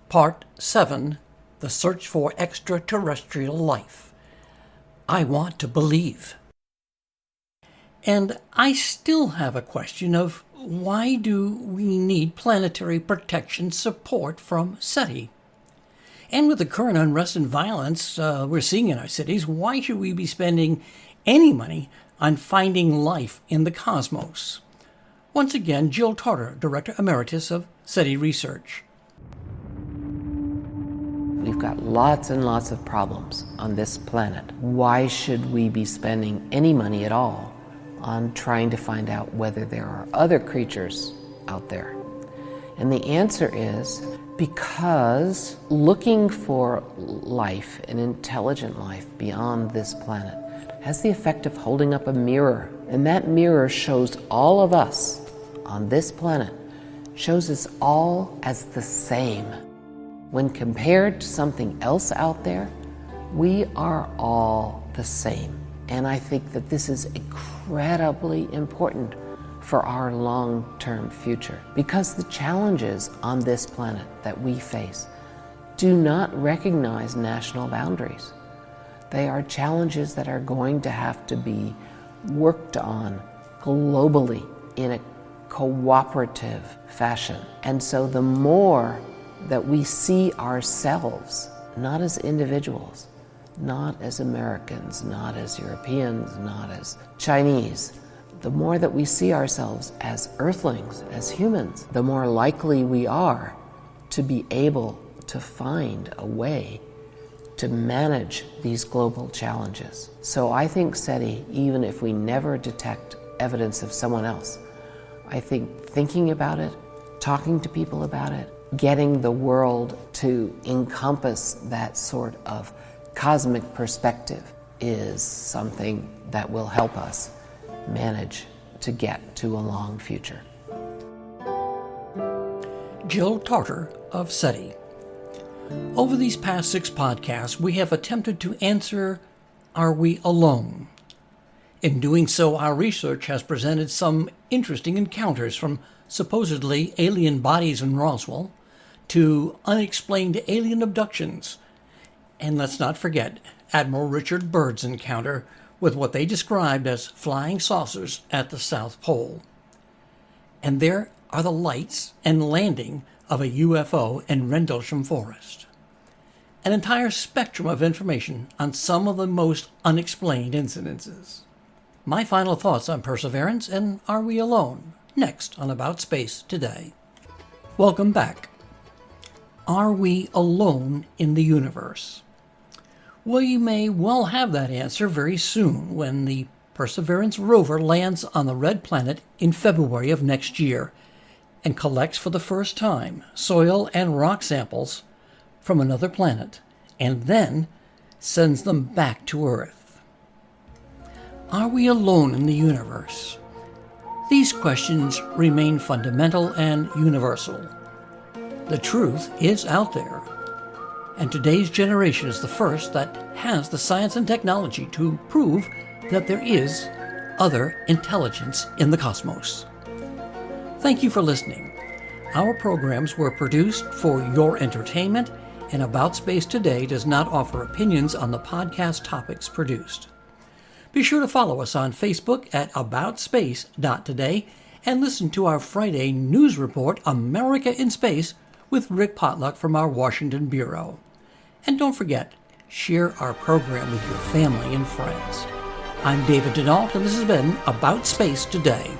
Part 7, The Search for Extraterrestrial Life. I want to believe. And I still have a question of why do we need planetary protection support from SETI? And with the current unrest and violence we're seeing in our cities, why should we be spending any money on finding life in the cosmos? Once again, Jill Tarter, Director Emeritus of SETI Research. We've got lots and lots of problems on this planet. Why should we be spending any money at all on trying to find out whether there are other creatures out there? And the answer is because looking for life, an intelligent life beyond this planet, has the effect of holding up a mirror. And that mirror shows all of us on this planet, shows us all as the same. When compared to something else out there, we are all the same. And I think that this is incredibly important for our long-term future, because the challenges on this planet that we face do not recognize national boundaries. They are challenges that are going to have to be worked on globally in a cooperative fashion. And so the more that we see ourselves, not as individuals, not as Americans, not as Europeans, not as Chinese, the more that we see ourselves as earthlings, as humans, the more likely we are to be able to find a way to manage these global challenges. So I think SETI, even if we never detect evidence of someone else, I think thinking about it, talking to people about it, getting the world to encompass that sort of cosmic perspective is something that will help us manage to get to a long future. Jill Tarter of SETI. Over these past 6 podcasts, we have attempted to answer, are we alone? In doing so, our research has presented some interesting encounters, from supposedly alien bodies in Roswell to unexplained alien abductions. And let's not forget Admiral Richard Byrd's encounter with what they described as flying saucers at the South Pole. And there are the lights and landing of a UFO in Rendlesham Forest. An entire spectrum of information on some of the most unexplained incidences. My final thoughts on Perseverance and Are We Alone? Next on About Space Today. Welcome back. Are we alone in the universe? We may well have that answer very soon when the Perseverance rover lands on the Red Planet in February of next year and collects for the first time soil and rock samples from another planet and then sends them back to Earth. Are we alone in the universe? These questions remain fundamental and universal. The truth is out there, and today's generation is the first that has the science and technology to prove that there is other intelligence in the cosmos. Thank you for listening. Our programs were produced for your entertainment, and About Space Today does not offer opinions on the podcast topics produced. Be sure to follow us on Facebook at aboutspace.today and listen to our Friday news report, America in Space, with Rick Potluck from our Washington Bureau. And don't forget, share our program with your family and friends. I'm David Denault, and this has been About Space Today.